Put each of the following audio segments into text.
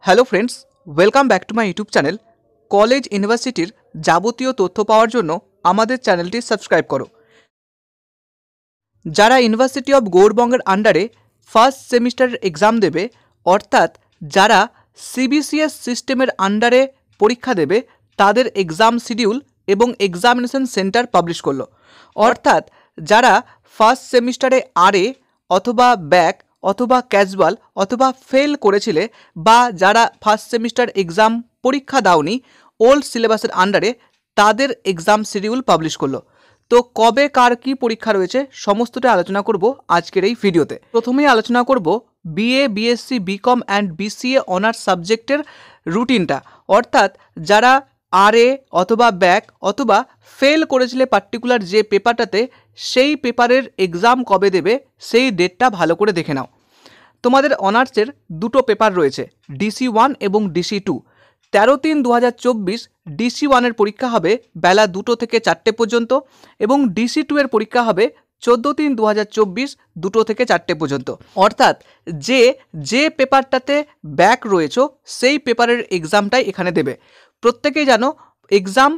Hello friends, welcome back to my YouTube channel. College ইউনিভার্সিটির যাবতীয় তথ্য পাওয়ার জন্য আমাদের চ্যানেলটি সাবস্ক্রাইব করো। যারা ইউনিভার্সিটি অফ গৌড়বঙ্গের আন্ডারে ফার্স্ট সেমিস্টারের এক্সাম দেবে, অর্থাৎ যারা সিবিসিএস সিস্টেমের আন্ডারে পরীক্ষা দেবে, তাদের এক্সাম শিডিউল এবং এক্সামিনেশন সেন্টার পাবলিশ করলো। অর্থাৎ যারা ফার্স্ট সেমিস্টারে আরএ অথবা ব্যাক অথবা ক্যাজুয়াল অথবা ফেল করেছিলে, বা যারা ফার্স্ট সেমিস্টার এক্সাম পরীক্ষা দাওনি ওল্ড সিলেবাসের আন্ডারে, তাদের এক্সাম শিডিউল পাবলিশ করলো। তো কবে কার কী পরীক্ষা রয়েছে সমস্তটা আলোচনা করব আজকের এই ভিডিওতে। প্রথমেই আলোচনা করব BA, BSc, BCom and BCA honours সাবজেক্টের রুটিনটা। অর্থাৎ যারা আরএ অথবা ব্যাক অথবা ফেল করেছিলে পার্টিকুলার যে পেপারটাতে, সেই পেপারের এক্সাম কবে দেবে সেই ডেটটা ভালো করে দেখে নাও। তোমাদের অনার্সের দুটো পেপার রয়েছে, DC1 এবং DC2। 13/3/2024 DC1-এর পরীক্ষা হবে বেলা 2টো থেকে 4টে পর্যন্ত, এবং DC2 এর পরীক্ষা হবে 14/3/2024 2টো থেকে 4টে পর্যন্ত। অর্থাৎ যে পেপারটাতে ব্যাক রয়েছে সেই পেপারের এক্সামটাই এখানে দেবে। প্রত্যেকেই জানো এক্সাম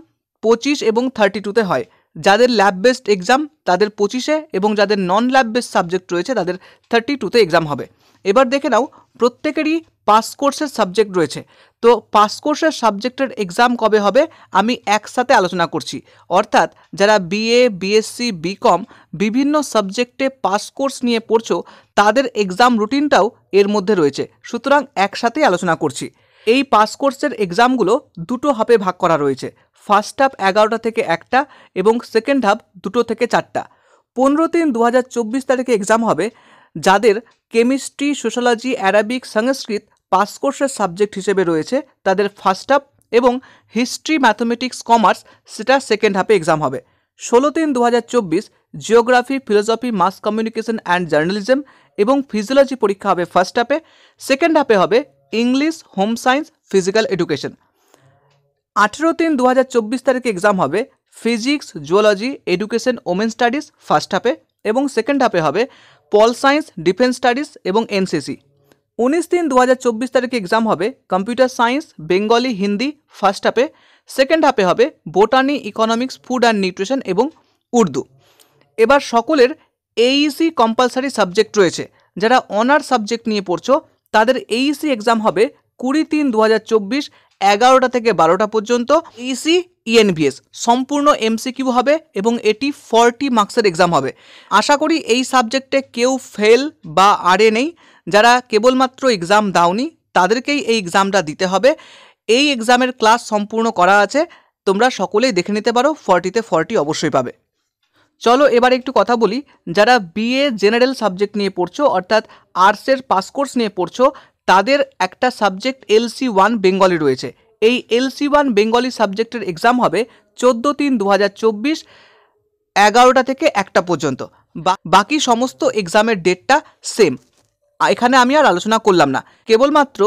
25 এবং 32তে হয়। যাদের ল্যাব বেসড এক্সাম তাদের 25-এ, এবং যাদের নন ল্যাব বেসড সাবজেক্ট রয়েছে তাদের 32তে এক্সাম হবে। এবার দেখে নাও, প্রত্যেকেরই পাস কোর্সের সাবজেক্ট রয়েছে। তো পাস কোর্সের সাবজেক্টের এক্সাম কবে হবে আমি একসাথে আলোচনা করছি। অর্থাৎ যারা বিএ, বিএসসি, বিকম বিভিন্ন সাবজেক্টে পাস কোর্স নিয়ে পড়ছো, তাদের এক্সাম রুটিনটাও এর মধ্যে রয়েছে। সুতরাং একসাথেই আলোচনা করছি। এই পাস কোর্সের এক্সামগুলো দুটো হাফে ভাগ করা রয়েছে। ফার্স্ট হাফ 11টা থেকে 1টা এবং সেকেন্ড হাফ 2টো থেকে 4টা। 15/3/2024 তারিখে এক্সাম হবে যাদের chemistry, sociology, Arabic, Sanskrit pass কোর্সের সাবজেক্ট হিসেবে রয়েছে, তাদের ফার্স্ট হাফ, এবং হিস্ট্রি, ম্যাথমেটিক্স, কমার্স সেটা সেকেন্ড হাফে এক্সাম হবে। 16/3/2024 geography, philosophy, mass communication and journalism এবং ফিজিওলজি পরীক্ষা হবে ফার্স্ট হাফে। সেকেন্ড হাফে হবে English, home science, physical education. 18/3/2024 তারিখে এক্সাম হবে physics, zoology, education, women studies first হাফে, এবং সেকেন্ড হাফে হবে পল সায়েন্স, ডিফেন্স স্টাডিজ এবং এনসিসি। 19/3/2024 তারিখে এক্সাম হবে computer science, Bengali, Hindi first হাফে। সেকেন্ড হাফে হবে botany, economics, food and nutrition এবং উর্দু। এবার সকলের এইইসি কম্পালসারি সাবজেক্ট রয়েছে। যারা অনার্স সাবজেক্ট নিয়ে পড়ছো তাদের এইইসি এক্সাম হবে 20/3/2024 11টা থেকে 12টা পর্যন্ত। এইসি ইএনভিএস সম্পূর্ণ এমসিকিউ হবে এবং এটি 40 মার্কসের এক্সাম হবে। আশা করি এই সাবজেক্টে কেউ ফেল বা আরএ নেই। যারা কেবলমাত্র এক্সাম দাওনি তাদেরকেই এই এক্সামটা দিতে হবে। এই এক্সামের ক্লাস সম্পূর্ণ করা আছে, তোমরা সকলেই দেখে নিতে পারো। 40তে 40 অবশ্যই পাবে। চলো এবার একটু কথা বলি যারা বিএ জেনারেল সাবজেক্ট নিয়ে পড়ছো, অর্থাৎ আর্টসের পাস কোর্স নিয়ে পড়ছো, তাদের একটা সাবজেক্ট LC1 বেঙ্গলি রয়েছে। এই LC1 বেঙ্গলি সাবজেক্টের এক্সাম হবে 14/3/2024 11টা থেকে 1টা পর্যন্ত। বাকি সমস্ত এক্সামের ডেটটা সেম, এখানে আমি আর আলোচনা করলাম না। কেবলমাত্র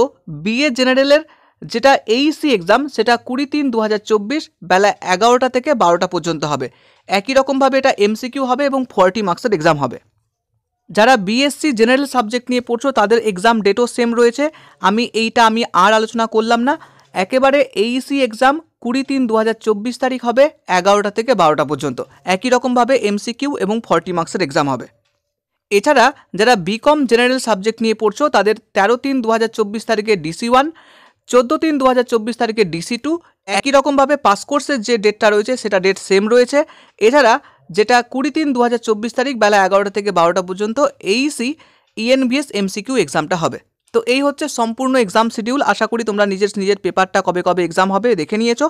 বিএ জেনারেলের যেটা এইসি এক্সাম সেটা 20/3/2024 বেলা 11টা থেকে 12টা পর্যন্ত হবে। একই রকমভাবে এটা এমসিকিউ হবে এবং 40 মার্কসের এক্সাম হবে। যারা বিএসসি জেনারেল সাবজেক্ট নিয়ে পড়ছো তাদের এক্সাম ডেটও সেম রয়েছে, আমি আর আলোচনা করলাম না। একেবারে এইসি এক্সাম 20/3/2024 তারিখ হবে 11টা থেকে 12টা পর্যন্ত। একই রকমভাবে এমসিকিউ এবং 40 মার্কসের এক্সাম হবে। এছাড়া যারা বিকম জেনারেল সাবজেক্ট নিয়ে পড়ছো তাদের 13/3/2024 তারিখে DC1, 14/3/2024 তারিখে DC2। একই রকমভাবে পাস কোর্সের যে ডেটটা রয়েছে সেটা ডেট সেম রয়েছে। এছাড়া যেটা 20/3/2024 তারিখ বেলা 11টা থেকে 12টা পর্যন্ত এইসি ইএনভিএস এমসিকিউ এক্সামটা হবে। তো এই হচ্ছে সম্পূর্ণ এক্সাম শিডিউল। আশা করি তোমরা নিজের পেপারটা কবে এক্সাম হবে দেখে নিয়েছো।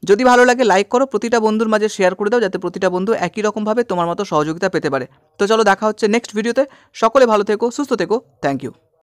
যদি ভালো লাগে লাইক করো, প্রতিটা বন্ধুর মাঝে শেয়ার করে দাও যাতে প্রতিটা বন্ধু একই রকমভাবে তোমার মতো সহযোগিতা পেতে পারে। তো চলো দেখা হচ্ছে নেক্সট ভিডিওতে। সকলে ভালো থেকো, সুস্থ থেকো। Thank you.